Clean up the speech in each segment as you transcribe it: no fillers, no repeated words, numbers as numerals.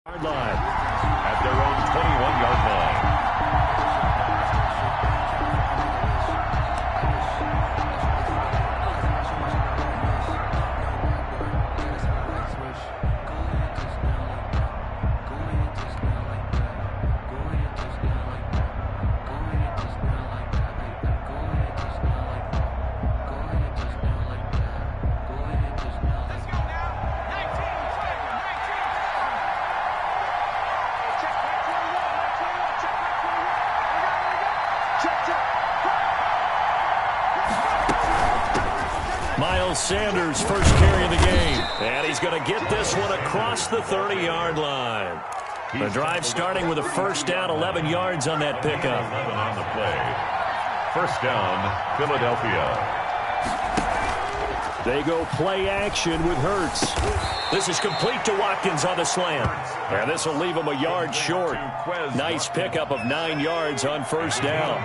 Yard line at their own 21-yard line. Sanders first carry of the game, and he's going to get this one across the 30-yard line. The drive starting with a first down, 11 yards on that pickup. 11 on the play. First down, Philadelphia. They go play action with Hurts. This is complete to Watkins on the slant, and this will leave him a yard short. Nice pickup of 9 yards on first down.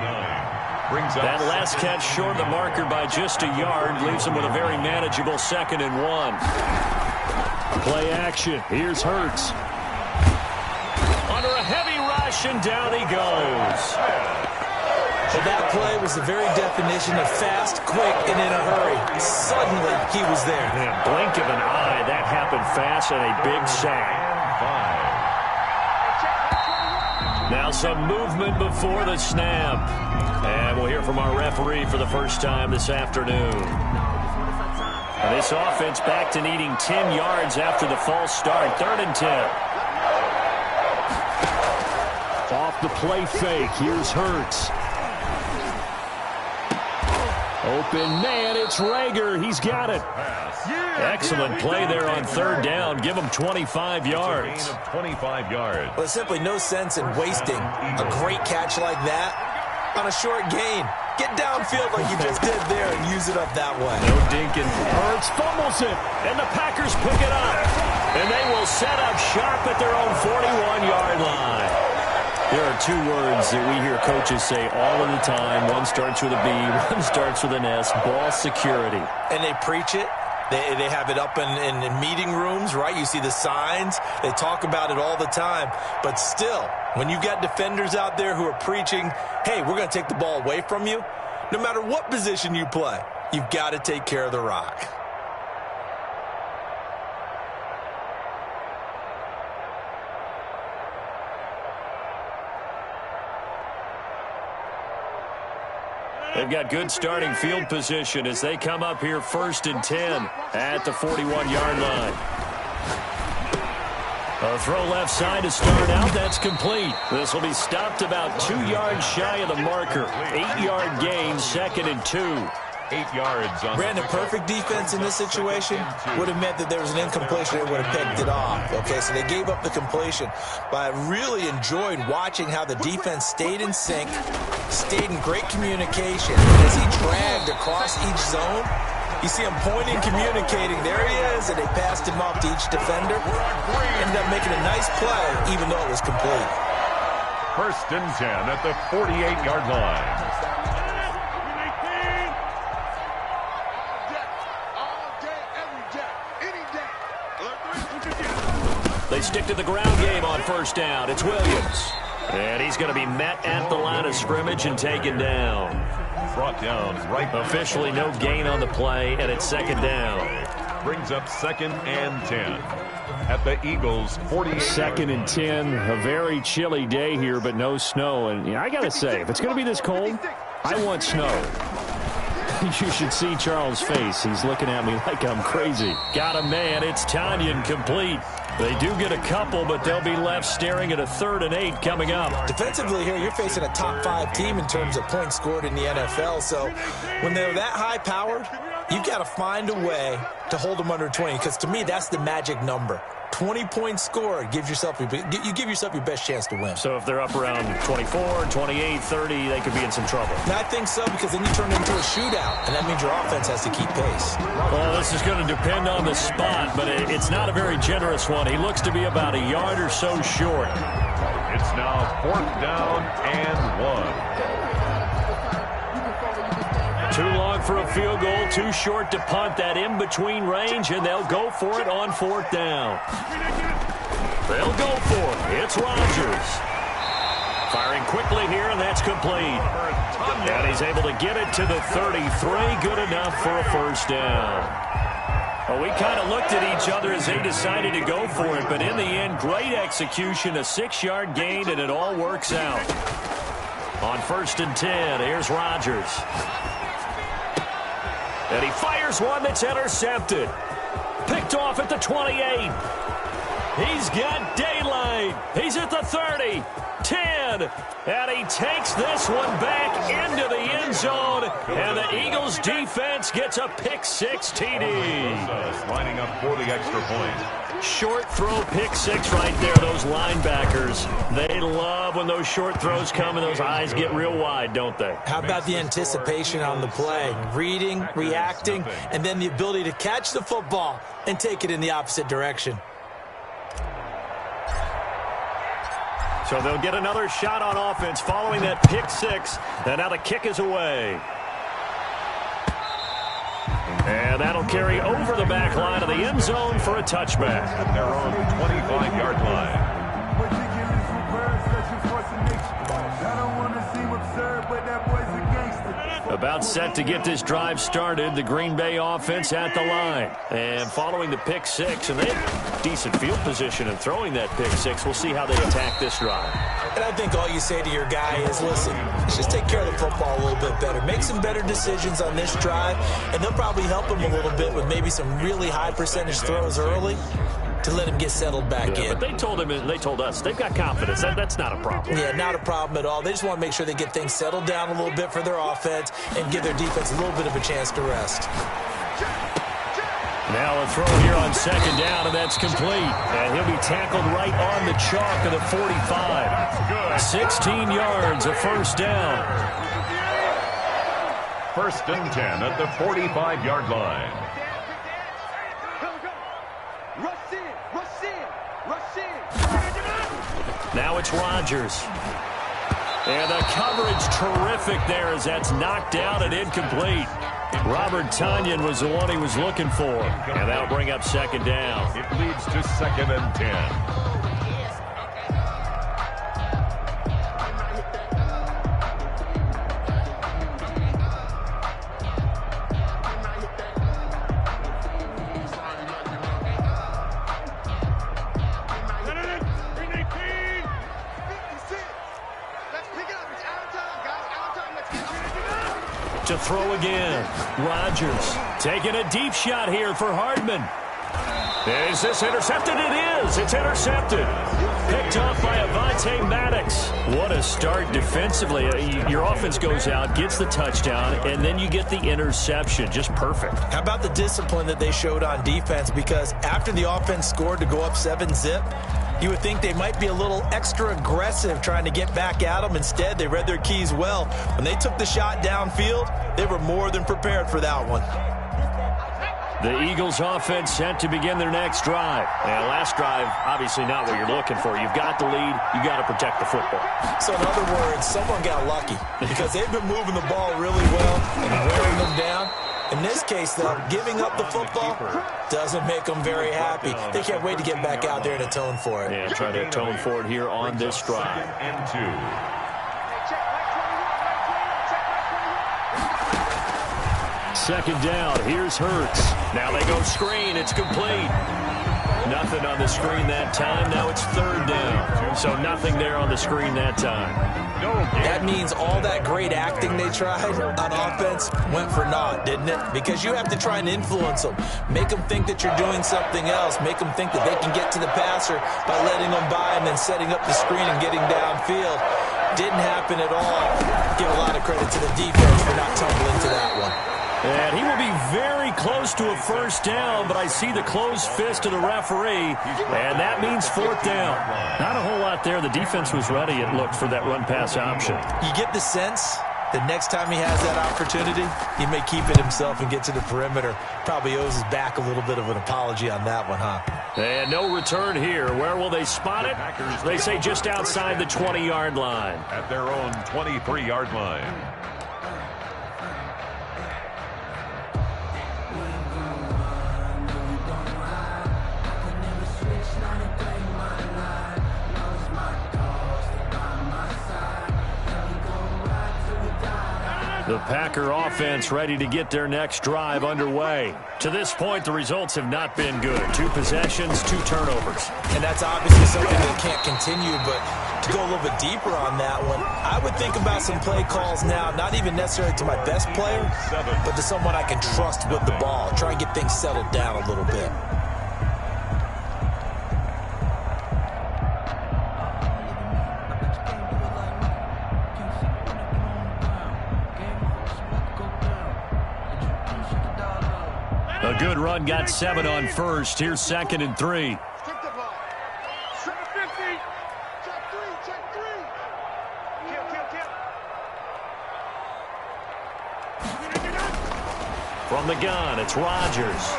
That last catch short of the marker by just a yard leaves him with a very manageable 2nd and 1. Play action. Here's Hurts. Under a heavy rush, and down he goes. Well, that play was the very definition of fast, quick, and in a hurry. Suddenly, he was there. In a blink of an eye, that happened fast, and a big sack. Now some movement before the snap. And we'll hear from our referee for the first time this afternoon. This offense back to needing 10 yards after the false start. 3rd and 10. Off the play fake. Here's Hurts. Open man. It's Rager. He's got it. Excellent play there on 3rd down. Give him 25 yards. 25 yards. Well, there's simply no sense in wasting a great catch like that on a short gain. Get downfield like you just did there and use it up that way. No dinking. Hurts fumbles it, and the Packers pick it up. And they will set up shop at their own 41-yard line. There are 2 words that we hear coaches say all of the time. One starts with a B, one starts with an S. Ball security. And they preach it. They have it up in meeting rooms, right? You see the signs. They talk about it all the time. But still, when you've got defenders out there who are preaching, hey, we're going to take the ball away from you, no matter what position you play, you've got to take care of the rock. They've got good starting field position as they come up here 1st and 10 at the 41-yard line. A throw left side to start out. That's complete. This will be stopped about 2 yards shy of the marker. 8-yard gain, 2nd and 2. 8 yards on Brandon, perfect defense in this situation would have meant that there was an incompletion. They would have picked it off. Okay, so they gave up the completion. But I really enjoyed watching how the defense stayed in sync, stayed in great communication. As he dragged across each zone, you see him pointing, communicating. There he is, and they passed him off to each defender. Ended up making a nice play, even though it was complete. 1st and 10 at the 48-yard line. They stick to the ground game on 1st down. It's Williams. And he's going to be met at the line of scrimmage and taken down. Brought down right. Officially no gain on the play, and it's 2nd down. Brings up 2nd and 10 at the Eagles' 48. 2nd and 10. A very chilly day here, but no snow. And I got to say, if it's going to be this cold, I want snow. You should see Charles' face. He's looking at me like I'm crazy. Got a man. It's Tanyan complete. They do get a couple, but they'll be left staring at a 3rd and 8 coming up. Defensively here, you're facing a top 5 team in terms of points scored in the NFL. So when they're that high-powered, you've got to find a way to hold them under 20, because to me, that's the magic number. 20 points scored gives yourself you give yourself your best chance to win. So if they're up around 24, 28, 30, they could be in some trouble. And I think so, because then you turn it into a shootout, and that means your offense has to keep pace. Well, this is going to depend on the spot, but it's not a very generous one. He looks to be about a yard or so short. It's now 4th down and 1. Too long for a field goal, too short to punt. That in-between range, and they'll go for it on 4th down. They'll go for it. It's Rodgers. Firing quickly here, and that's complete. And he's able to get it to the 33. Good enough for a first down. Well, we kind of looked at each other as they decided to go for it, but in the end, great execution, a 6-yard gain, and it all works out. On 1st and 10, here's Rodgers. And he fires one that's intercepted. Picked off at the 28. He's got daylight. He's at the 30. 10, and he takes this one back into the end zone, and the Eagles defense gets a pick-6 TD. Lining up for the extra point. Short throw pick-6 right there, those linebackers. They love when those short throws come and those eyes get real wide, don't they? How about the anticipation on the play? Reading, reacting, and then the ability to catch the football and take it in the opposite direction. So they'll get another shot on offense following that pick-6, and now the kick is away. And that'll carry over the back line of the end zone for a touchback. At their own 25-yard line. About set to get this drive started, the Green Bay offense at the line. And following the pick-6, and they have decent field position in throwing that pick-6. We'll see how they attack this drive. And I think all you say to your guy is, listen, let's just take care of the football a little bit better. Make some better decisions on this drive, and they'll probably help him a little bit with maybe some really high percentage throws early to let him get settled back in. But they told him, and they told us, they've got confidence. That's not a problem. Yeah, not a problem at all. They just want to make sure they get things settled down a little bit for their offense and give their defense a little bit of a chance to rest. Now a throw here on 2nd down, and that's complete. And he'll be tackled right on the chalk of the 45. 16 yards, a first down. 1st and 10 at the 45-yard line. Now it's Rodgers. And the coverage terrific there as that's knocked out and incomplete. Robert Tonyan was the one he was looking for. And that'll bring up 2nd down. It leads to 2nd and 10. To throw again. Rodgers taking a deep shot here for Hardman. Is this intercepted? It is. It's intercepted. Picked off by Avonte Maddox. What a start defensively. Your offense goes out, gets the touchdown, and then you get the interception. Just perfect. How about the discipline that they showed on defense? Because after the offense scored to go up 7-zip, you would think they might be a little extra aggressive trying to get back at them. Instead, they read their keys well. When they took the shot downfield, they were more than prepared for that one. The Eagles offense set to begin their next drive. And last drive, obviously not what you're looking for. You've got the lead. You've got to protect the football. So in other words, someone got lucky because they've been moving the ball really well and wearing them down. In this case, though, giving up the football doesn't make them very happy. They can't wait to get back out there and atone for it. Yeah, try to atone for it here on this drive. 2nd and 2. Second down. Here's Hurts. Now they go screen. It's complete. Nothing on the screen that time. Now it's 3rd down. So nothing there on the screen that time. That means all that great acting they tried on offense went for naught, didn't it? Because you have to try and influence them. Make them think that you're doing something else. Make them think that they can get to the passer by letting them by and then setting up the screen and getting downfield. Didn't happen at all. Give a lot of credit to the defense for not tumbling to that one. And he will be very close to a first down, but I see the closed fist of the referee, and that means 4th down. Not a whole lot there. The defense was ready, it looked, for that run-pass option. You get the sense that next time he has that opportunity, he may keep it himself and get to the perimeter. Probably owes his back a little bit of an apology on that one, huh? And no return here. Where will they spot it? They say just outside the 20-yard line. At their own 23-yard line. The Packer offense ready to get their next drive underway. To this point, the results have not been good. 2 possessions, 2 turnovers. And that's obviously something that can't continue, but to go a little bit deeper on that one, I would think about some play calls now, not even necessarily to my best player, but to someone I can trust with the ball. Try and get things settled down a little bit. A good run got 7 on first. Here's 2nd and 3. From the gun, it's Rodgers.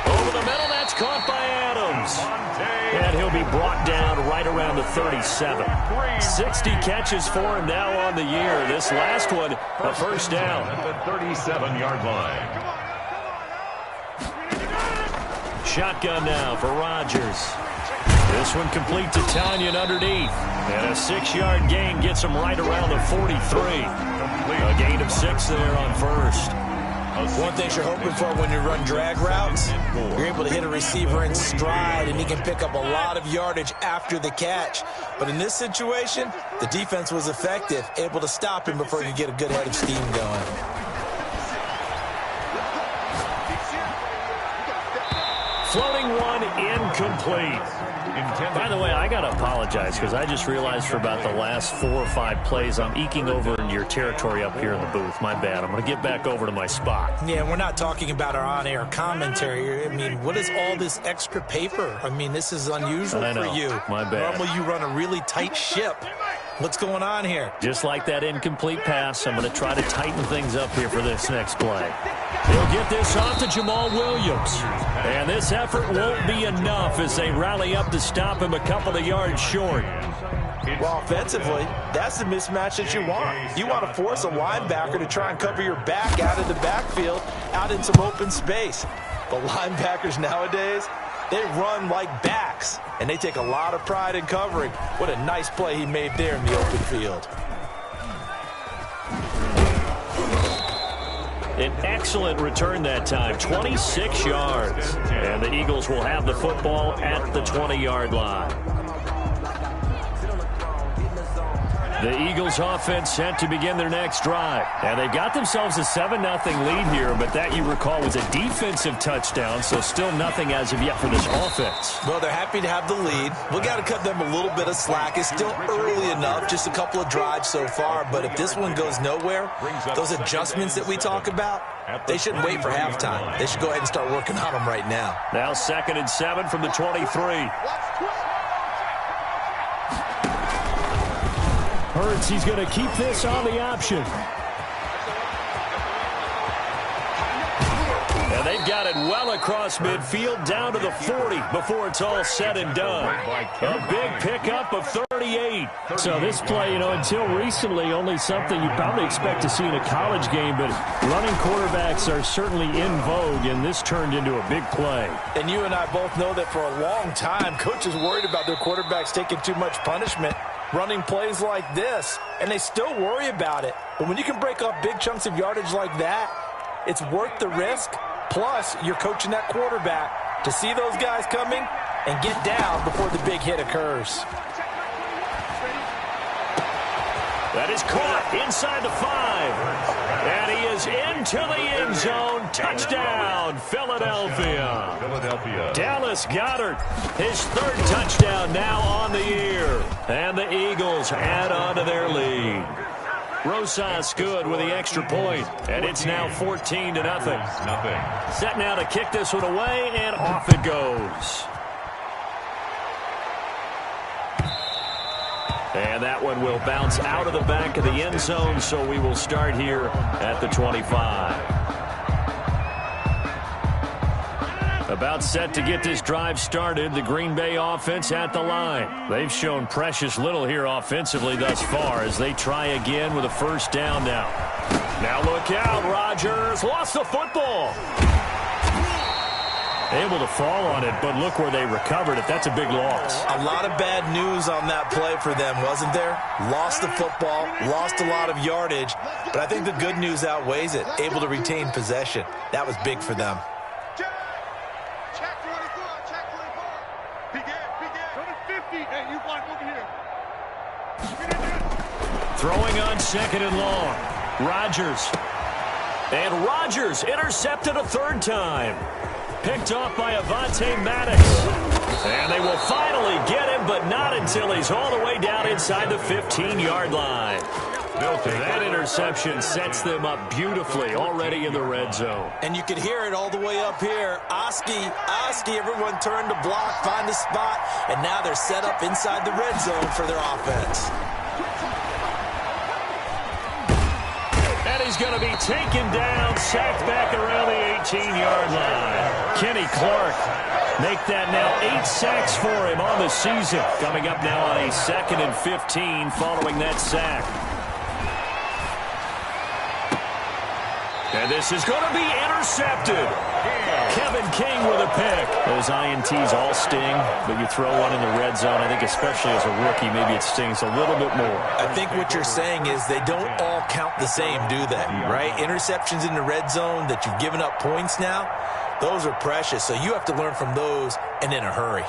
Over the middle, that's caught by Adams. And he'll be brought down right around the 37. 60 catches for him now on the year. This last one, a first down. At the 37-yard line. Shotgun now for Rodgers. This one complete to Tanyan underneath. And a 6-yard gain gets him right around the 43. A gain of 6 there on first. One thing you're hoping for when you run drag routes, you're able to hit a receiver in stride, and he can pick up a lot of yardage after the catch. But in this situation, the defense was effective, able to stop him before he could get a good head of steam going. Floating one, incomplete. By the way, I got to apologize because I just realized for about the last 4 or 5 plays, I'm eking over into your territory up here in the booth. My bad. I'm going to get back over to my spot. Yeah, we're not talking about our on-air commentary. I mean, what is all this extra paper? I mean, this is unusual for you. My bad. Normally you run a really tight ship. What's going on here? Just like that incomplete pass, I'm going to try to tighten things up here for this next play. They'll get this off to Jamal Williams. And this effort won't be enough as they rally up to stop him a couple of yards short. Well, offensively, that's the mismatch that you want. You want to force a linebacker to try and cover your back out of the backfield, out in some open space. But linebackers nowadays, they run like backs, and they take a lot of pride in covering. What a nice play he made there in the open field. An excellent return that time, 26 yards. And the Eagles will have the football at the 20-yard line. The Eagles offense set to begin their next drive. And they've got themselves a 7-0 lead here, but that, you recall, was a defensive touchdown, so still nothing as of yet for this offense. Well, they're happy to have the lead. We got to cut them a little bit of slack. It's still early enough, just a couple of drives so far, but if this one goes nowhere, those adjustments that we talk about, they shouldn't wait for halftime. They should go ahead and start working on them right now. Now 2nd and 7 from the 23. Hurts, he's going to keep this on the option. And they've got it well across midfield, down to the 40 before it's all said and done. A big pickup of 38. So this play, until recently, only something you probably expect to see in a college game, but running quarterbacks are certainly in vogue, and this turned into a big play. And you and I both know that for a long time, coaches worried about their quarterbacks taking too much punishment, running plays like this, and they still worry about it. But when you can break up big chunks of yardage like that, it's worth the risk. Plus, you're coaching that quarterback to see those guys coming and get down before the big hit occurs. That is caught inside the 5. And he is into the end zone. Touchdown, Philadelphia. Dallas Goedert, his 3rd touchdown now on the year. And the Eagles add on to their lead. Rosas good with the extra point, and it's now 14-0. Set now to kick this one away, and off it goes. And that one will bounce out of the back of the end zone, so we will start here at the 25. About set to get this drive started, the Green Bay offense at the line. They've shown precious little here offensively thus far as they try again with a first down now. Now look out, Rodgers lost the football. Able to fall on it, but look where they recovered it. That's a big loss. A lot of bad news on that play for them, wasn't there? Lost the football, lost a lot of yardage, but I think the good news outweighs it. Able to retain possession. That was big for them. Throwing on 2nd and long. Rodgers. And Rodgers intercepted a 3rd time. Picked off by Avonte Maddox. And they will finally get him, but not until he's all the way down inside the 15-yard line. That interception sets them up beautifully already in the red zone. And you could hear it all the way up here. Oski, everyone turned to block, find a spot, and now they're set up inside the red zone for their offense. And he's going to be taken down, sacked back around the 18-yard line. Kenny Clark make that now 8 sacks for him on the season. Coming up now on a 2nd and 15 following that sack. And this is going to be intercepted. Kevin King with a pick. Those INTs all sting, but you throw one in the red zone, I think especially as a rookie, maybe it stings a little bit more. I think what you're saying is they don't all count the same, do they? Right? Interceptions in the red zone that you've given up points now, those are precious, so you have to learn from those and in a hurry.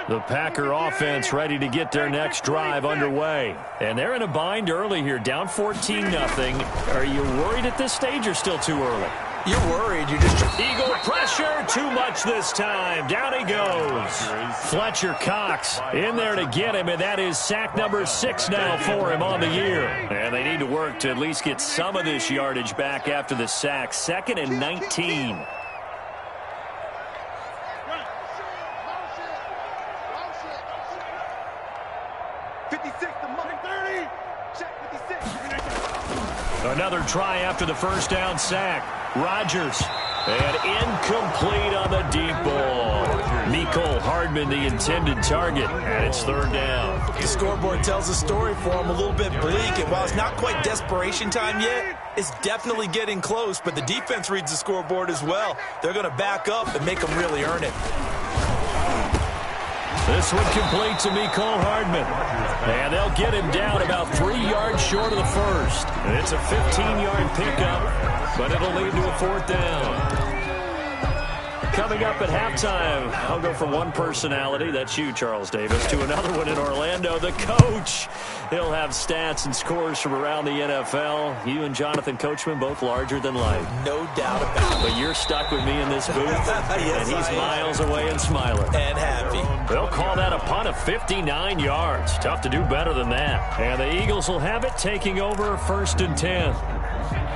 The Packer offense ready to get their next drive underway. And they're in a bind early here, down 14-0. Are you worried at this stage or still too early? You're worried. You're just... Eagle pressure, too much this time. Down he goes. Fletcher Cox in there to get him, and that is sack number 6 now for him on the year. And they need to work to at least get some of this yardage back after the sack. 2nd and 19. Another try after the first down sack. Rodgers. And incomplete on the deep ball. Mecole Hardman, the intended target, and it's 3rd down. The scoreboard tells a story for him, a little bit bleak, and while it's not quite desperation time yet, it's definitely getting close, but the defense reads the scoreboard as well. They're going to back up and make them really earn it. This one complete to Mecole Hardman. And they'll get him down about 3 yards short of the first. And it's a 15-yard pickup, but it'll lead to a 4th down. Coming up at halftime, I'll go from one personality, that's you, Charles Davis, to another one in Orlando, the coach. He'll have stats and scores from around the NFL. You and Jonathan Coachman, both larger than life. No doubt about it. But you're stuck with me in this booth, yes, and he's miles away and smiling. And happy. They'll call that a punt of 59 yards. Tough to do better than that. And the Eagles will have it, taking over 1st and 10.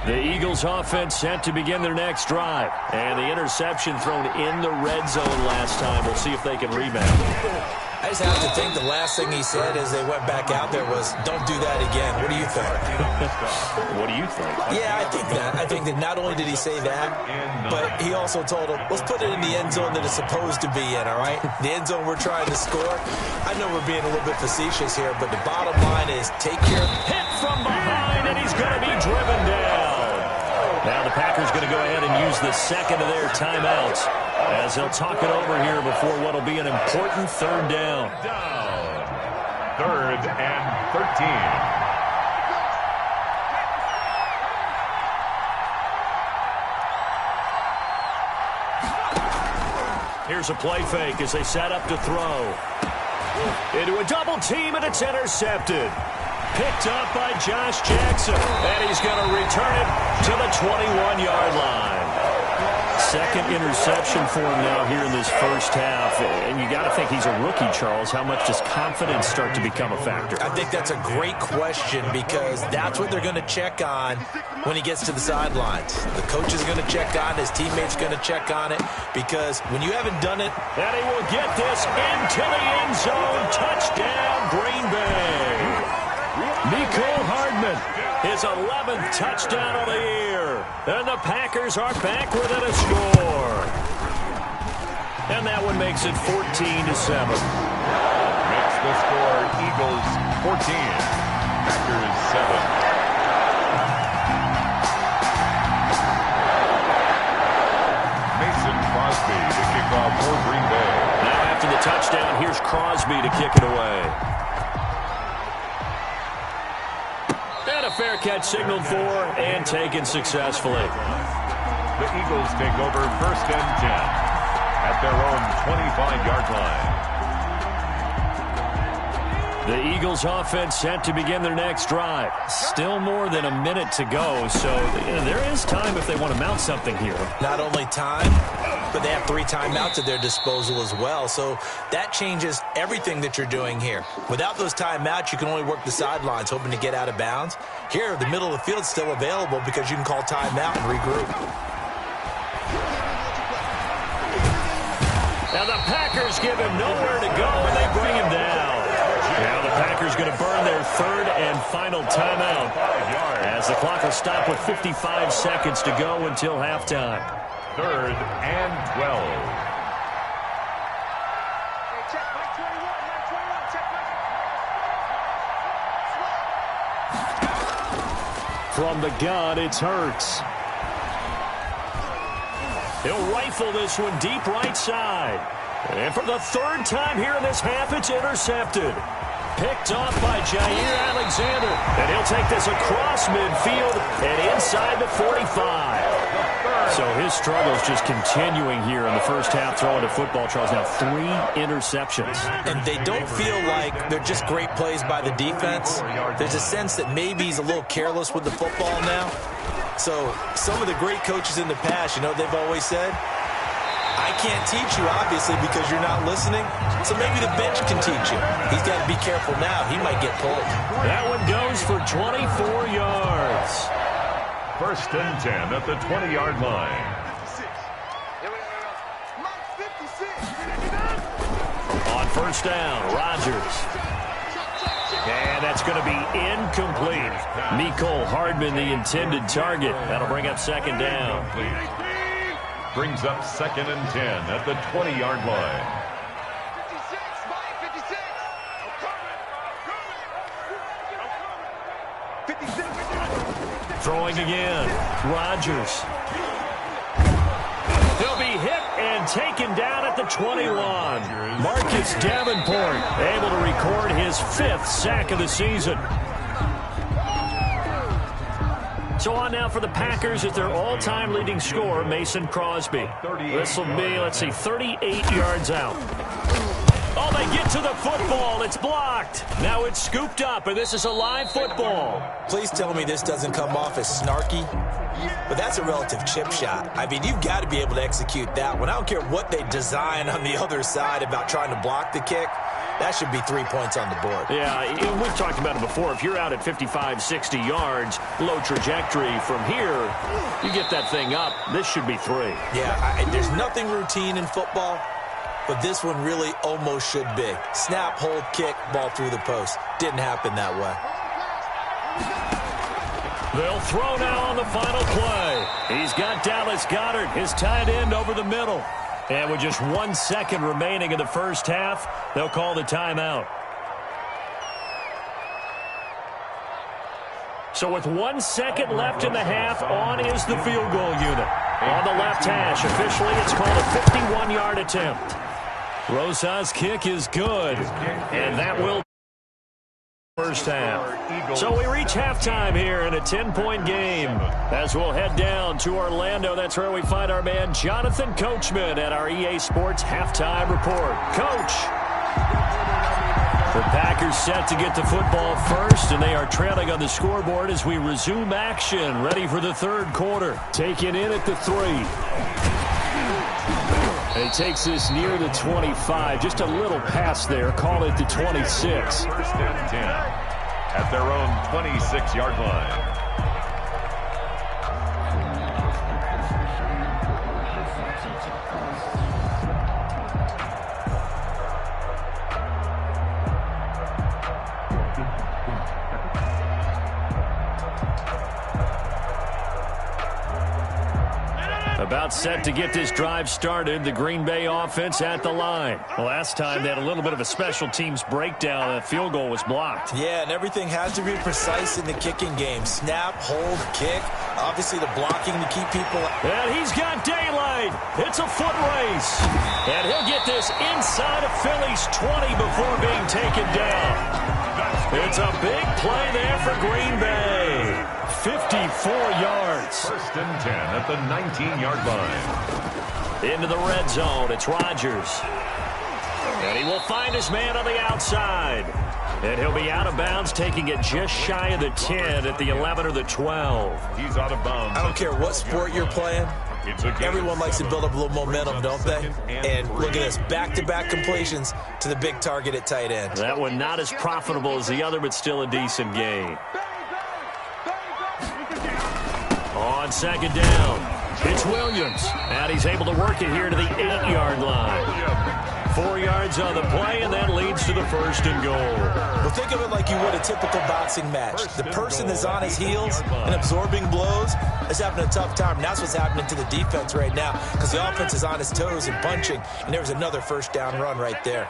The Eagles offense set to begin their next drive. And the interception thrown in the red zone last time. We'll see if they can rebound. I just have to think the last thing he said as they went back out there was, don't do that again. What do you think? What do you think? Yeah, I think that. I think that not only did he say that, but he also told him, let's put it in the end zone that it's supposed to be in, all right? The end zone we're trying to score. I know we're being a little bit facetious here, but the bottom line is take care. Hit from behind, and he's going to be driven down. Now the Packers going to go ahead and use the second of their timeouts as they'll talk it over here before what will be an important 3rd down. 3rd and 13. Here's a play fake as they set up to throw. Into a double team, and it's intercepted. Picked up by Josh Jackson, and he's going to return it to the 21-yard line. 2nd interception for him now here in this first half. And you got to think he's a rookie, Charles. How much does confidence start to become a factor? I think that's a great question because that's what they're going to check on when he gets to the sidelines. The coach is going to check on it. His teammates going to check on it because when you haven't done it. And he will get this into the end zone. Touchdown, Green Bay. Mecole Hardman, his 11th touchdown of the year. And the Packers are back within a score. And that one makes it 14-7. Makes the score Eagles 14, Packers 7. Crosby to kick off for Green Bay. Now after the touchdown, here's Crosby to kick it away. And a fair catch signaled for and taken successfully. The Eagles take over 1st and 10 at their own 25-yard line. The Eagles offense set to begin their next drive. Still more than a minute to go, so there is time if they want to mount something here. Not only time, but they have 3 timeouts at their disposal as well, so that changes everything that you're doing here. Without those timeouts, you can only work the sidelines, hoping to get out of bounds. Here, the middle of the field is still available because you can call timeout and regroup. Now the Packers give him nowhere to go, and they bring him down. Now the Packers going to burn their 3rd and final timeout as the clock will stop with 55 seconds to go until halftime. 3rd and 12. From the gun, it's Hurts. He'll rifle this one deep right side. And for the 3rd time here in this half, it's intercepted. Picked off by Jair Alexander. And he'll take this across midfield and inside the 45. So his struggles just continuing here in the first half throwing the football. Charles, now 3 interceptions. And they don't feel like they're just great plays by the defense. There's a sense that maybe he's a little careless with the football now. So some of the great coaches in the past, they've always said, I can't teach you, obviously, because you're not listening. So maybe the bench can teach you. He's got to be careful now. He might get pulled. That one goes for 24 yards. 1st and 10 at the 20-yard line. On 1st down, Rodgers. And that's going to be incomplete. Mecole Hardman, the intended target. That'll bring up 2nd down. Brings up 2nd and 10 at the 20-yard line. Throwing again. Rodgers. He'll be hit and taken down at the 21. Marcus Davenport able to record his 5th sack of the season. So on now for the Packers at their all-time leading scorer, Mason Crosby. This will be, 38 yards out. Oh, they get to the football. It's blocked. Now it's scooped up, and this is a live football. Please tell me this doesn't come off as snarky, but that's a relative chip shot. I mean, you've got to be able to execute that one. I don't care what they design on the other side about trying to block the kick. That should be 3 points on the board. Yeah, we've talked about it before. If you're out at 55, 60 yards, low trajectory from here, you get that thing up, this should be 3. Yeah, there's nothing routine in football, but this one really almost should be. Snap, hold, kick, ball through the post. Didn't happen that way. They'll throw now on the final play. He's got Dallas Goedert, his tight end, over the middle. And with just 1 second remaining in the first half, they'll call the timeout. So with 1 second left in the half, on is the field goal unit. On the left hash, officially it's called a 51-yard attempt. Rosa's kick is good, and that will first half. So we reach halftime here in a 10-point game. As we'll head down to Orlando, that's where we find our man Jonathan Coachman at our EA Sports Halftime Report. Coach. The Packers set to get the football first, and they are trailing on the scoreboard as we resume action, ready for the 3rd quarter. Taken in at the 3. And he takes this near the 25. Just a little pass there. Call it the 26. 1st and 10 at their own 26-yard line. About set to get this drive started, the Green Bay offense at the line. Last time they had a little bit of a special teams breakdown. That field goal was blocked. Yeah, and everything has to be precise in the kicking game. Snap, hold, kick. Obviously the blocking to keep people. And he's got daylight. It's a foot race. And he'll get this inside of Philly's 20 before being taken down. It's a big play there for Green Bay. 54 yards. First and 10 at the 19-yard line. Into the red zone. It's Rodgers. And he will find his man on the outside. And he'll be out of bounds, taking it just shy of the 10 at the 11 or the 12. He's out of bounds. I don't care what sport you're playing. Everyone likes to build up a little momentum, don't they? And look at this, back-to-back completions to the big target at tight end. That one not as profitable as the other, but still a decent gain. On second down, it's Williams. And he's able to work it here to the 8-yard line. 4 yards on the play, and that leads to the first and goal. Well, think of it like you would a typical boxing match. The person that's on his heels and absorbing blows is having a tough time. And that's what's happening to the defense right now because the offense is on his toes and punching, and there's another first down run right there.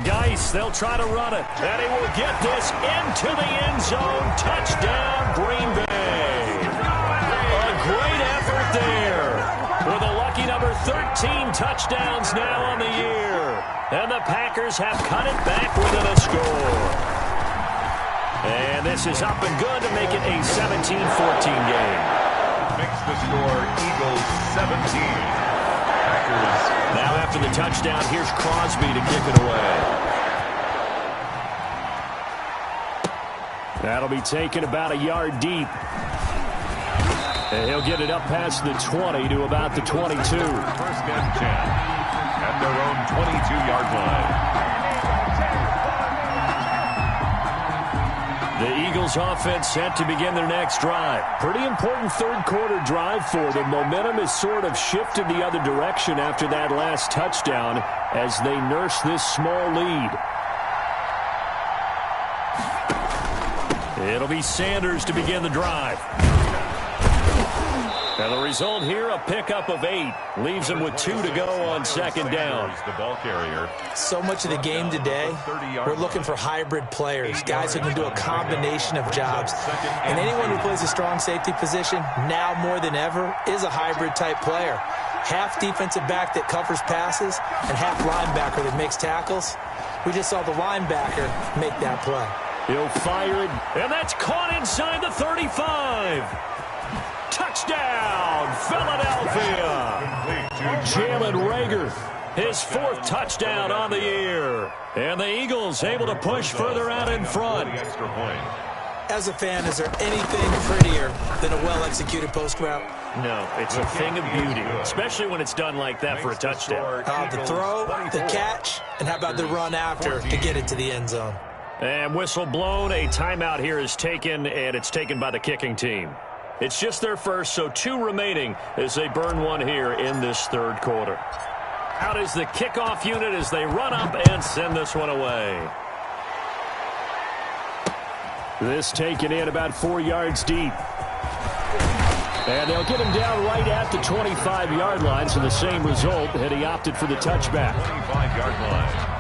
Geis, they'll try to run it. And he will get this into the end zone. Touchdown, Green Bay. A great effort there. With a lucky number 13 touchdowns now on the year. And the Packers have cut it back within a score. And this is up and good to make it a 17-14 game. Makes the score Eagles 17. Packers. Now after the touchdown, here's Crosby to kick it away. That'll be taken about a yard deep. And he'll get it up past the 20 to about the 22. First and 10 at their own 22-yard line. The Eagles offense set to begin their next drive. Pretty important third-quarter drive for them. Momentum has sort of shifted the other direction after that last touchdown as they nurse this small lead. It'll be Sanders to begin the drive. And the result here, a pickup of 8. Leaves him with 2 to go on second down. The ball carrier. So much of the game today, we're looking for hybrid players, guys who can do a combination of jobs. And anyone who plays a strong safety position, now more than ever, is a hybrid type player. Half defensive back that covers passes and half linebacker that makes tackles. We just saw the linebacker make that play. He'll fire it, and that's caught inside the 35. Touchdown, Philadelphia. Jalen Reagor, his 4th touchdown on the year. And the Eagles able to push further out in front. Extra point. As a fan, is there anything prettier than a well-executed post route? No, it's a thing of beauty, especially when it's done like that for a touchdown. The throw, the catch, and how about the run after to get it to the end zone? And whistle blown, a timeout here is taken, and it's taken by the kicking team. It's just their first, so 2 remaining as they burn one here in this third quarter. Out is the kickoff unit as they run up and send this one away. This taken in about 4 yards deep. And they'll get him down right at the 25-yard line, so the same result, and he opted for the touchback. 25-yard line.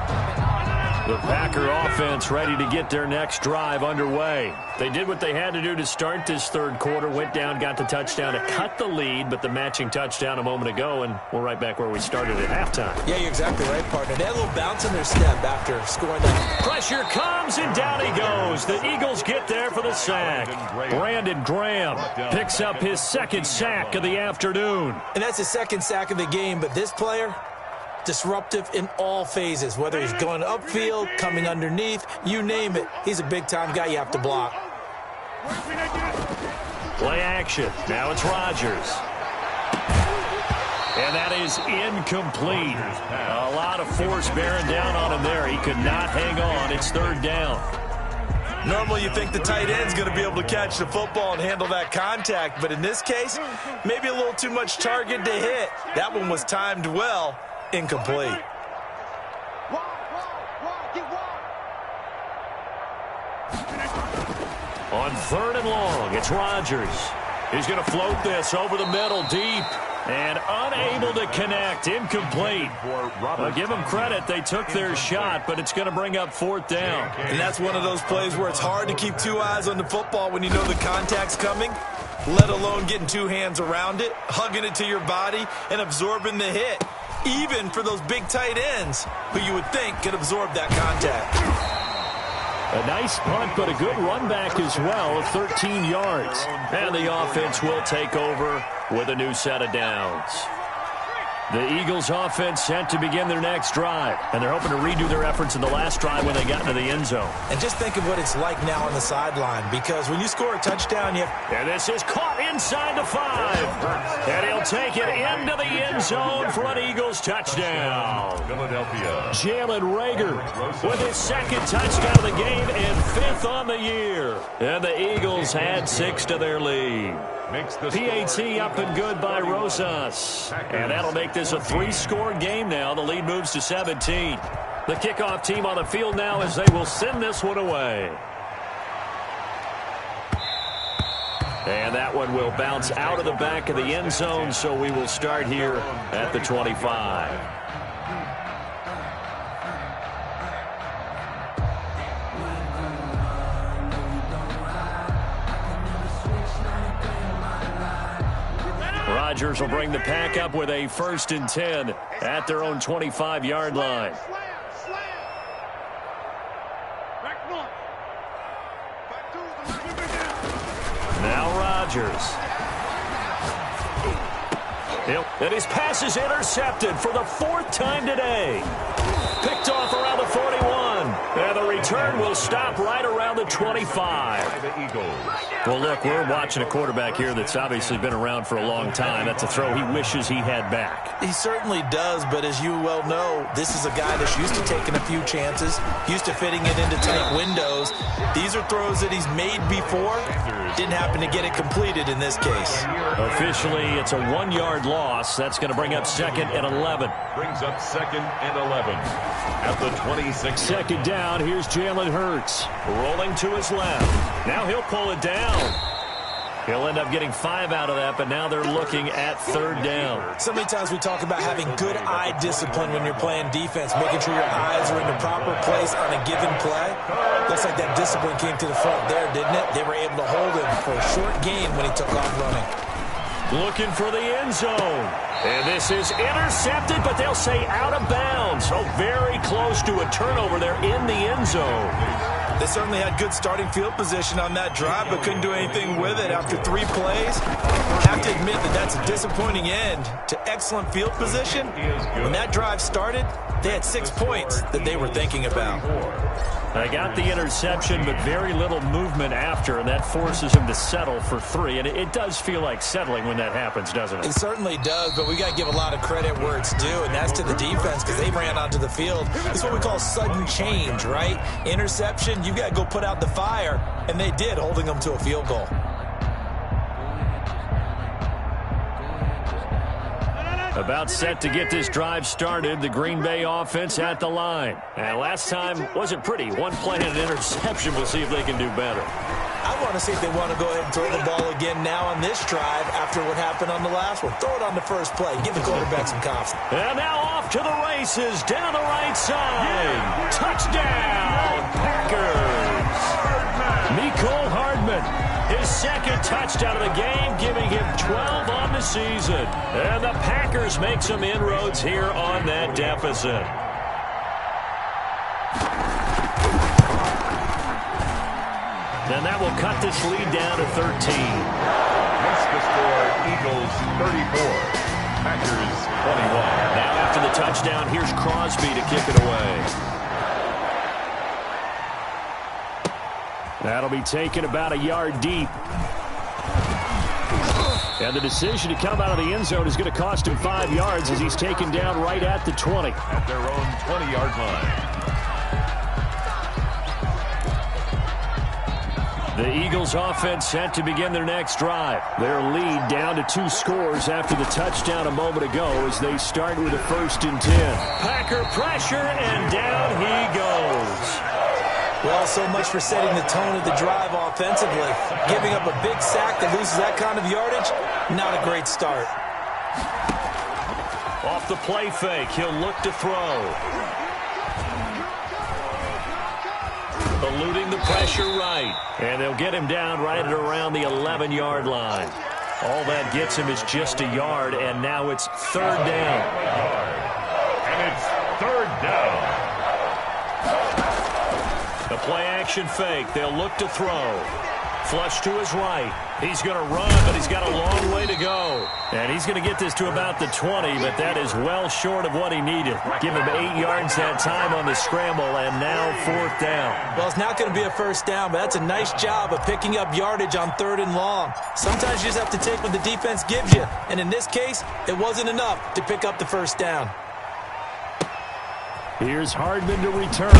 The Packer offense ready to get their next drive underway. They did what they had to do to start this third quarter, went down, got the touchdown to cut the lead, but the matching touchdown a moment ago, and we're right back where we started at halftime. Yeah, you're exactly right, partner. They had a little bounce in their step after scoring that. Pressure comes, and down he goes. The Eagles get there for the sack. Brandon Graham picks up his 2nd sack of the afternoon. And that's his 2nd sack of the game, but this player, disruptive in all phases, whether he's going upfield, coming underneath, you name it. He's a big-time guy you have to block. Play action. Now it's Rodgers. And that is incomplete. A lot of force bearing down on him there. He could not hang on. It's 3rd down. Normally you think the tight end's going to be able to catch the football and handle that contact, but in this case, maybe a little too much target to hit. That one was timed well. Incomplete. On 3rd and long, it's Rodgers. He's going to float this over the middle deep. And unable to connect. Incomplete. I'll give them credit. They took their shot, but it's going to bring up 4th down. And that's one of those plays where it's hard to keep 2 eyes on the football when you know the contact's coming, let alone getting 2 hands around it, hugging it to your body, and absorbing the hit. Even for those big tight ends who you would think could absorb that contact. A nice punt, but a good run back as well of 13 yards. And the offense will take over with a new set of downs. The Eagles offense set to begin their next drive. And they're hoping to redo their efforts in the last drive when they got into the end zone. And just think of what it's like now on the sideline, because when you score a touchdown, and this is caught inside the 5. And he'll take it into the end zone for an Eagles touchdown. Philadelphia. Jalen Reagor with his 2nd touchdown of the game and 5th on the year. And the Eagles add 6 to their lead. PAT up and good by Rosas. And that'll make this a 3-score game now. The lead moves to 17. The kickoff team on the field now as they will send this one away. And that one will bounce out of the back of the end zone, so we will start here at the 25. Rodgers will bring the pack up with a 1st and 10 at their own 25-yard line. Now Rodgers. And his pass is intercepted for the 4th time today. Picked off around the 41. And the return will stop right around the 25. Well, look, we're watching a quarterback here that's obviously been around for a long time. That's a throw he wishes he had back. He certainly does, but as you well know, this is a guy that's used to taking a few chances, used to fitting it into tight windows. These are throws that he's made before. Didn't happen to get it completed in this case. Officially, it's a 1-yard loss. That's going to bring up 2nd and 11. Brings up 2nd and 11 at the 26. 2nd down. Here's Jalen Hurts rolling to his left. Now he'll pull it down. He'll end up getting 5 out of that, but now they're looking at 3rd down. So many times we talk about having good eye discipline when you're playing defense, making sure your eyes are in the proper place on a given play. Looks like that discipline came to the front there, didn't it? They were able to hold him for a short gain when he took off running. Looking for the end zone. And this is intercepted, but they'll say out of bounds. So very close to a turnover there in the end zone. They certainly had good starting field position on that drive, but couldn't do anything with it after 3 plays. I have to admit that that's a disappointing end to excellent field position. When that drive started, they had 6 points that they were thinking about. They got the interception, but very little movement after, and that forces him to settle for 3. And it does feel like settling when that happens, doesn't it? It certainly does, but we got to give a lot of credit where it's due, and that's to the defense because they ran onto the field. It's what we call sudden change, right? Interception, you got to go put out the fire, and they did, holding them to a field goal. About set to get this drive started, the Green Bay offense at the line. And last time wasn't pretty. 1 play and an interception. We'll see if they can do better. I want to see if they want to go ahead and throw the ball again now on this drive after what happened on the last one. Throw it on the first play. Give the quarterback some confidence. And now off to the races down the right side. Touchdown, Packers. Mecole Hardman. His 2nd touchdown of the game, giving him 12 on the season. And the Packers make some inroads here on that deficit. And that will cut this lead down to 13. That's the score, Eagles 34, Packers 21. Now after the touchdown, here's Crosby to kick it away. That'll be taken about a yard deep. And the decision to come out of the end zone is going to cost him 5 yards as he's taken down right at the 20. At their own 20-yard line. The Eagles offense set to begin their next drive. Their lead down to 2 scores after the touchdown a moment ago as they start with a 1st and 10. Packer pressure, and down he goes. Well, so much for setting the tone of the drive offensively. Giving up a big sack that loses that kind of yardage, not a great start. Off the play fake, he'll look to throw. Eluding the pressure right. And they'll get him down right at around the 11-yard line. All that gets him is just a yard, and now it's third down. And it's third down. The play-action fake. They'll look to throw. Flush to his right. He's going to run, but he's got a long way to go. And he's going to get this to about the 20, but that is well short of what he needed. Give him 8 yards that time on the scramble, and now fourth down. Well, it's not going to be a first down, but that's a nice job of picking up yardage on third and long. Sometimes you just have to take what the defense gives you, and in this case, it wasn't enough to pick up the first down. Here's Hardman to return.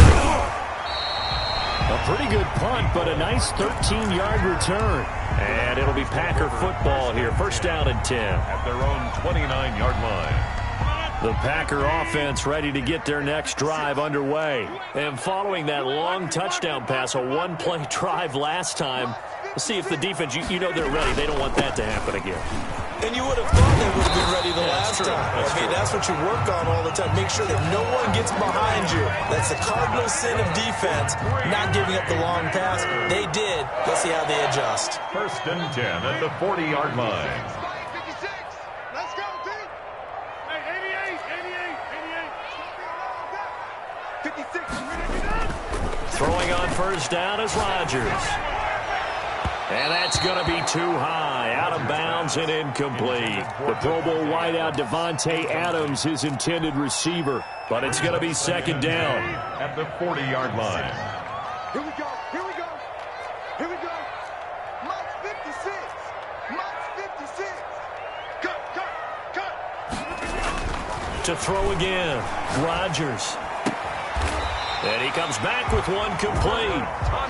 A pretty good punt, but a nice 13-yard return. And it'll be Packer football here. First down and 10. At their own 29-yard line. The Packer offense ready to get their next drive underway. And following that long touchdown pass, a one-play drive last time, let's see if the defense, you know they're ready. They don't want that to happen again. And you would have thought they would have been ready the last time. That's what you work on all the time. Make sure that no one gets behind you. That's the cardinal sin of defense, not giving up the long pass. They did. Let's see how they adjust. First and 10 at the 40-yard line. Let's go, D. Hey, 88. 56. Throwing on first down is Rodgers. And that's going to be too high, out of bounds and incomplete. The Pro Bowl wideout Devontae Adams, his intended receiver. But it's going to be second down. At the 40-yard line. Here we go. Mike's 56. Cut. To throw again, Rodgers. And he comes back with one complete.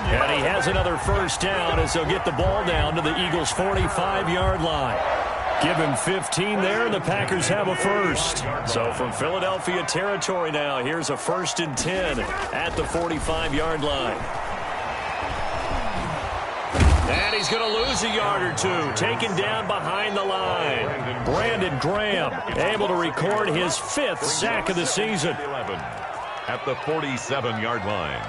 And he has another first down as they'll get the ball down to the Eagles' 45-yard line. Give him 15 there, and the Packers have a first. So from Philadelphia territory now, here's a first and 10 at the 45-yard line. And he's going to lose a yard or two, taken down behind the line. Brandon Graham able to record his 5th sack of the season. At the 47-yard line.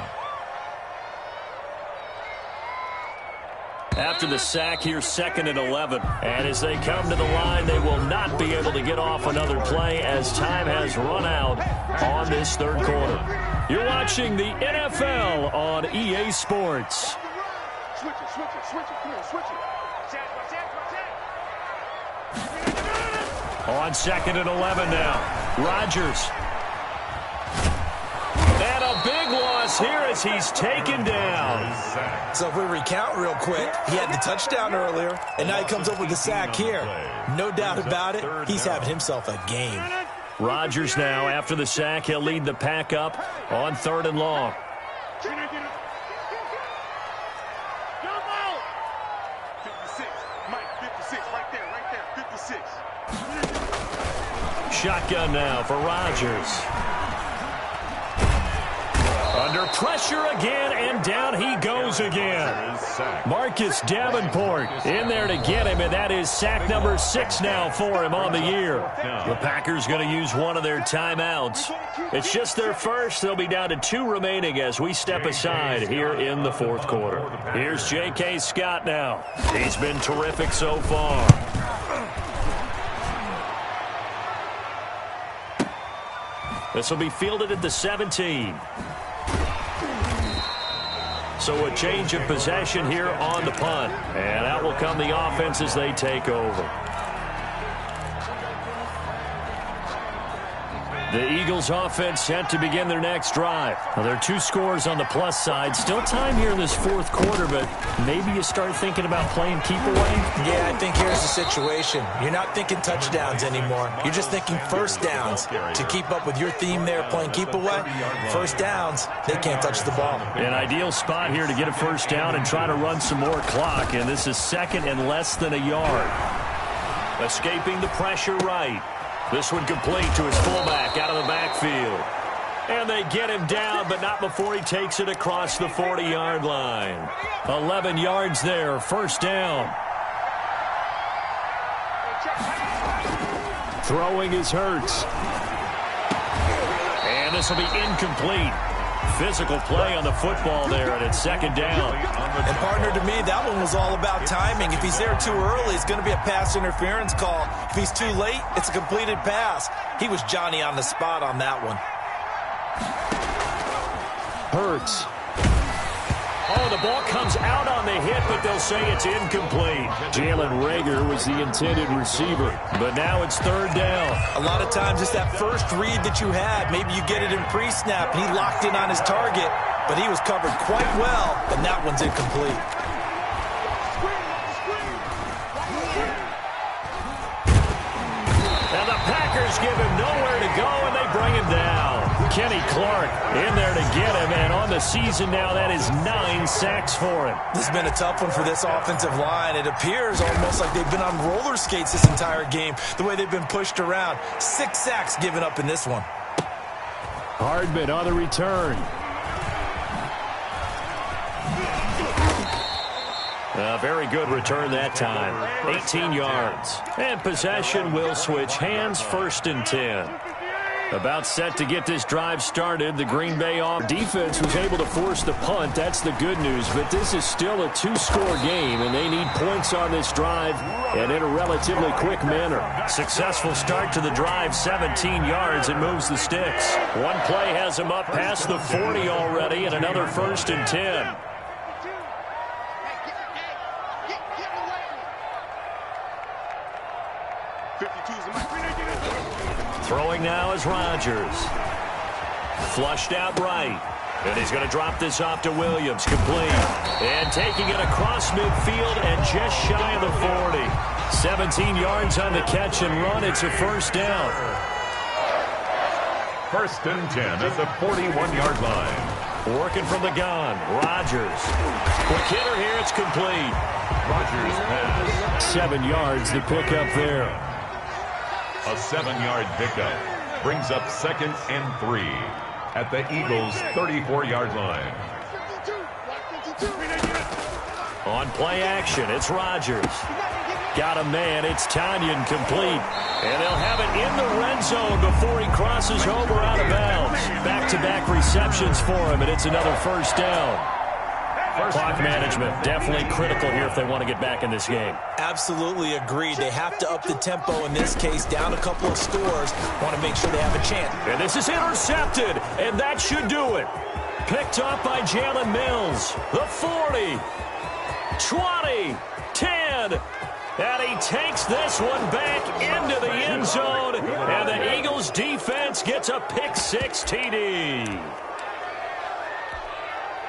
After the sack, here's second and 11. And as they come to the line, they will not be able to get off another play as time has run out on this third quarter. You're watching the NFL on EA Sports. Switch it. Come here, switch it. On second and 11 now. Rodgers. And a big loss here as he's taken down. So if we recount real quick, he had the touchdown earlier, and now he comes up with the sack here. No doubt about it, he's having himself a game. Rodgers now, after the sack, he'll lead the pack up on third and long. Shotgun now for Rodgers. Under pressure again, and down he goes again. Marcus Davenport in there to get him, and that is sack number 6 now for him on the year. The Packers going to use one of their timeouts. It's just their first. They'll be down to 2 remaining as we step aside here in the fourth quarter. Here's J.K. Scott now. He's been terrific so far. This will be fielded at the 17. So a change of possession here on the punt. And out will come the offense as they take over. The Eagles offense set to begin their next drive. Well, there are 2 scores on the plus side. Still time here in this fourth quarter, but maybe you start thinking about playing keep away? Yeah, I think here's the situation. You're not thinking touchdowns anymore. You're just thinking first downs. To keep up with your theme there, playing keep away, first downs, they can't touch the ball. An ideal spot here to get a first down and try to run some more clock, and this is second and less than a yard. Escaping the pressure right. This one complete to his fullback out of the backfield. And they get him down, but not before he takes it across the 40-yard line. 11 yards there, first down. Throwing is Hurts. And this will be incomplete. Physical play on the football there, and it's second down. And partner, to me, that one was all about timing. If he's there too early, it's going to be a pass interference call. If he's too late, it's a completed pass. He was Johnny on the spot on that one. Hurts. Oh, the ball comes out on the hit, but they'll say it's incomplete. Jalen Reagor was the intended receiver, but now it's third down. A lot of times it's that first read that you had. Maybe you get it in pre-snap, and he locked in on his target, but he was covered quite well, and that one's incomplete. And the Packers give him nowhere to go, and they bring him down. Kenny Clark in there to get him, and on the season now, that is 9 sacks for him. This has been a tough one for this offensive line. It appears almost like they've been on roller skates this entire game, the way they've been pushed around. 6 sacks given up in this one. Hardman on the return. A very good return that time. 18 yards. And possession will switch hands, first and 10. About set to get this drive started. The Green Bay defense was able to force the punt. That's the good news. But this is still a 2-score game, and they need points on this drive and in a relatively quick manner. Successful start to the drive, 17 yards, and moves the sticks. One play has them up past the 40 already, and another first and 10. Throwing now is Rodgers. Flushed out right. And he's going to drop this off to Williams. Complete. And taking it across midfield and just shy of the 40. 17 yards on the catch and run. It's a first down. First and 10 at the 41-yard line. Working from the gun. Rodgers. Quick hitter here. It's complete. Rodgers pass. 7 yards the pickup there. A 7-yard pickup brings up second and 3 at the Eagles' 34-yard line. On play action, it's Rodgers. Got a man, it's Tanyan complete. And they'll have it in the red zone before he crosses over out of bounds. Back-to-back receptions for him, and it's another first down. Clock management, definitely critical here if they want to get back in this game. Absolutely agreed. They have to up the tempo in this case, down a couple of scores. Want to make sure they have a chance. And this is intercepted, and that should do it. Picked up by Jalen Mills. The 40, 20, 10. And he takes this one back into the end zone. And the Eagles defense gets a pick-6 TD.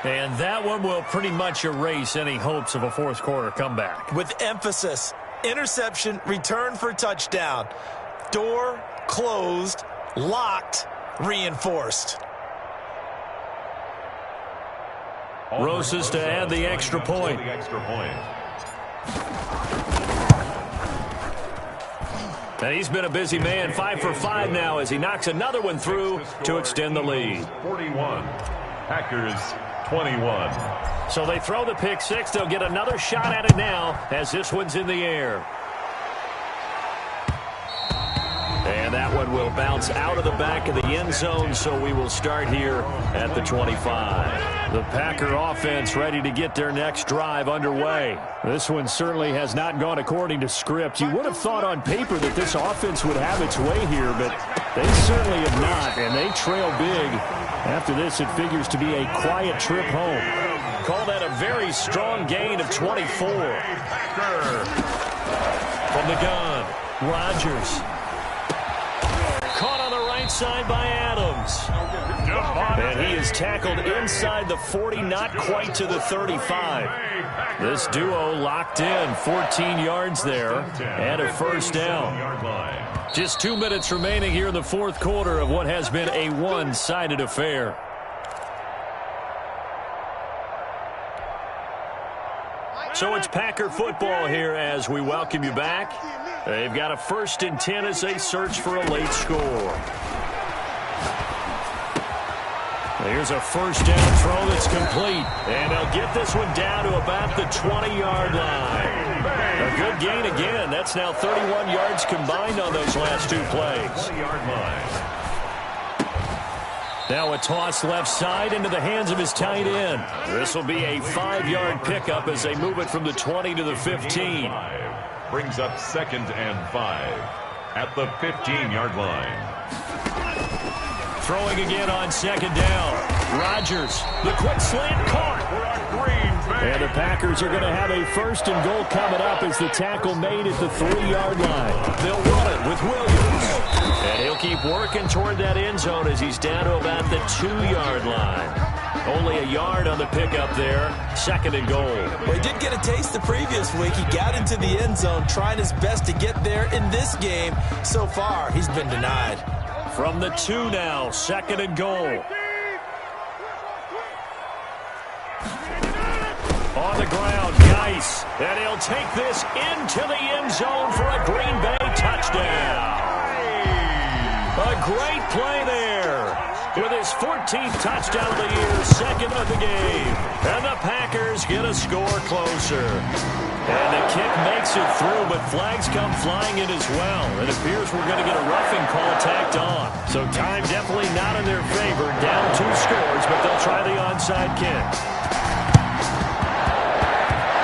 And that one will pretty much erase any hopes of a fourth quarter comeback. With emphasis, interception, return for touchdown. Door closed, locked, reinforced. Roses to add the extra point. And he's been a busy man, 5 for 5 now as he knocks another one through to extend the lead. 41, Packers 21. So they throw the pick-6. They'll get another shot at it now as this one's in the air. And that one will bounce out of the back of the end zone, so we will start here at the 25. The Packer offense ready to get their next drive underway. This one certainly has not gone according to script. You would have thought on paper that this offense would have its way here, but they certainly have not, and they trail big. After this, it figures to be a quiet trip home. Call that a very strong gain of 24. From the gun, Rodgers. Caught on the right side by Adams. And he is tackled inside the 40, not quite to the 35. This duo locked in, 14 yards there, and a first down. Just 2 minutes remaining here in the fourth quarter of what has been a one-sided affair. So it's Packer football here as we welcome you back. They've got a first and 10 as they search for a late score. Here's a first down throw that's complete. And they'll get this one down to about the 20-yard line. A good gain again. That's now 31 yards combined on those last two plays. 20-yard line. Now a toss left side into the hands of his tight end. This will be a 5-yard pickup as they move it from the 20 to the 15. Brings up 2nd and 5 at the 15-yard line. Throwing again on 2nd down. Rodgers, the quick slant caught. And the Packers are going to have a 1st and goal coming up as the tackle made at the 3-yard line. They'll run it with Williams. And he'll keep working toward that end zone as he's down to about the 2-yard line. Only a yard on the pickup there. 2nd and goal. Well, he did get a taste the previous week. He got into the end zone trying his best to get there in this game. So far, he's been denied. From the 2 now, 2nd and goal. On the ground, Geis. And he'll take this into the end zone for a Green Bay touchdown. A great play there. With his 14th touchdown of the year, 2nd of the game. And the Packers get a score closer. And the kick makes it through, but flags come flying in as well. It appears we're going to get a roughing call tacked on. So time definitely not in their favor. Down 2 scores, but they'll try the onside kick.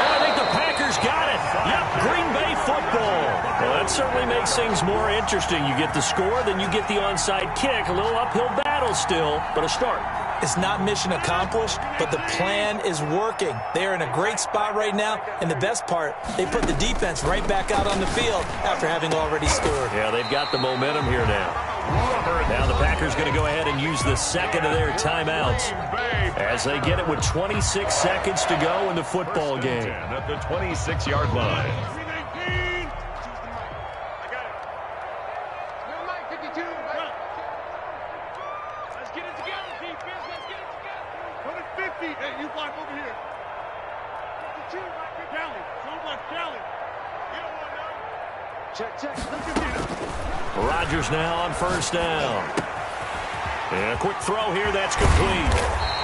I think the Packers got it. Yep, Green Bay football. Well, that certainly makes things more interesting. You get the score, then you get the onside kick. A little uphill battle still, but a start. It's not mission accomplished, but the plan is working. They're in a great spot right now, and the best part, they put the defense right back out on the field after having already scored. Yeah, they've got the momentum here now. Now the Packers going to go ahead and use the 2nd of their timeouts as they get it with 26 seconds to go in the football game. At the 26-yard line. Rodgers now on 1st down. And a quick throw here, that's complete.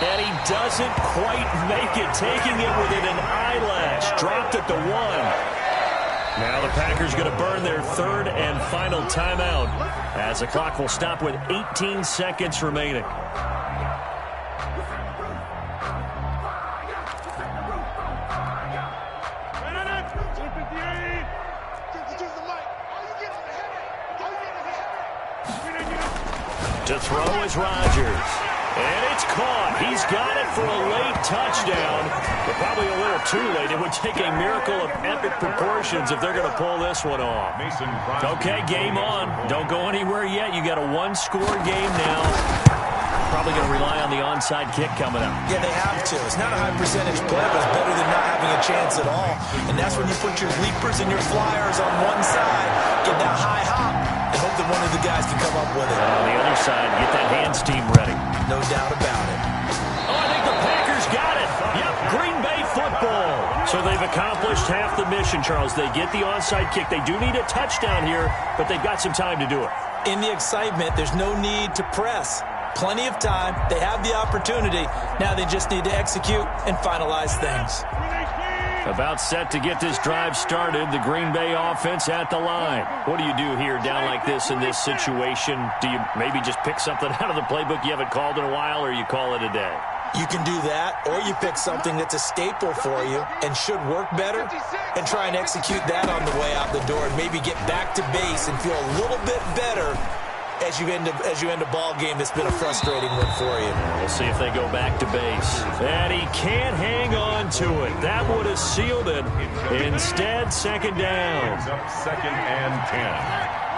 And he doesn't quite make it, taking it within an eyelash. Dropped at the 1. Now the Packers going to burn their 3rd and final timeout as the clock will stop with 18 seconds remaining. To throw is Rodgers. And it's caught. He's got it for a late touchdown, but probably a little too late. It would take a miracle of epic proportions if they're going to pull this one off. Okay, game on. Don't go anywhere yet. You got a 1-score game now. Probably going to rely on the onside kick coming up. Yeah, they have to. It's not a high percentage play, but it's better than not having a chance at all. And that's when you put your leapers and your flyers on one side, get that high hop, and hope that one of the guys can come up with it. On the other side, get that hands team ready. No doubt about it. Oh, I think the Packers got it. Yep, Green Bay football. So they've accomplished half the mission, Charles. They get the onside kick. They do need a touchdown here, but they've got some time to do it. In the excitement, there's no need to press. Plenty of time. They have the opportunity. Now they just need to execute and finalize things. About set to get this drive started. The Green Bay offense at the line. What do you do here down like this in this situation? Do you maybe just pick something out of the playbook you haven't called in a while, or you call it a day? You can do that, or you pick something that's a staple for you and should work better and try and execute that on the way out the door and maybe get back to base and feel a little bit better as you end a ball game that's been a frustrating one for you. We'll see if they go back to base. And he can't hang on to it. That would have sealed it. Instead, 2nd down. Up 2nd and 10.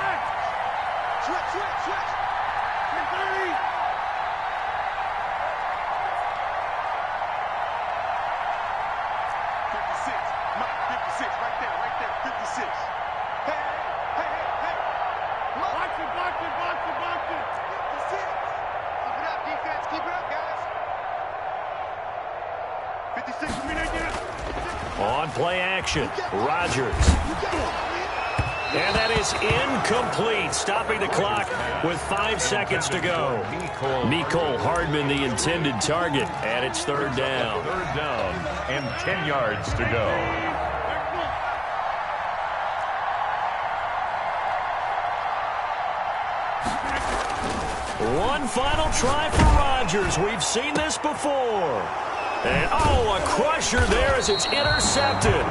On play action, Rodgers. And that is incomplete, stopping the clock with 5 seconds to go. Nicole Hardman, the intended target, and it's third down. Third down and 10 yards to go. One final try for Rodgers. We've seen this before. And, a crusher there as it's intercepted.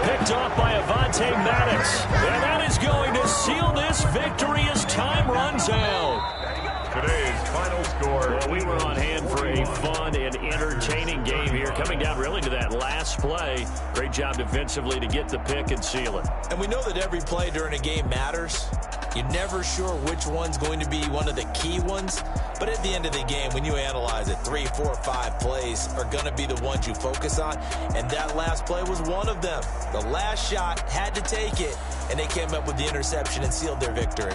Picked off by Avonte Maddox. And that is going to seal this victory as time runs out. Today's final score. Well, we were on hand for a fun and entertaining game here, coming down really to that last play. Great job defensively to get the pick and seal it. And we know that every play during a game matters. You're never sure which one's going to be one of the key ones. But at the end of the game, when you analyze it, 3, 4, 5 plays are going to be the ones you focus on. And that last play was one of them. The last shot had to take it, and they came up with the interception and sealed their victory.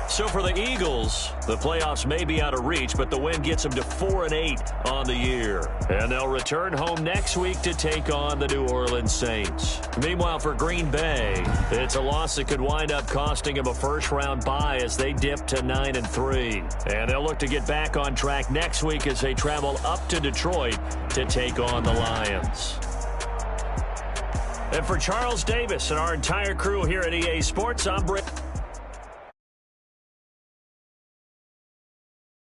So for the Eagles, the playoffs may be out of reach, but the win gets them to 4-8 on the year. And they'll return home next week to take on the New Orleans Saints. Meanwhile, for Green Bay, it's a loss that could wind up costing them a first-round bye as they dip to 9-3. And they'll look to get back on track next week as they travel up to Detroit to take on the Lions. And for Charles Davis and our entire crew here at EA Sports, I'm Britt.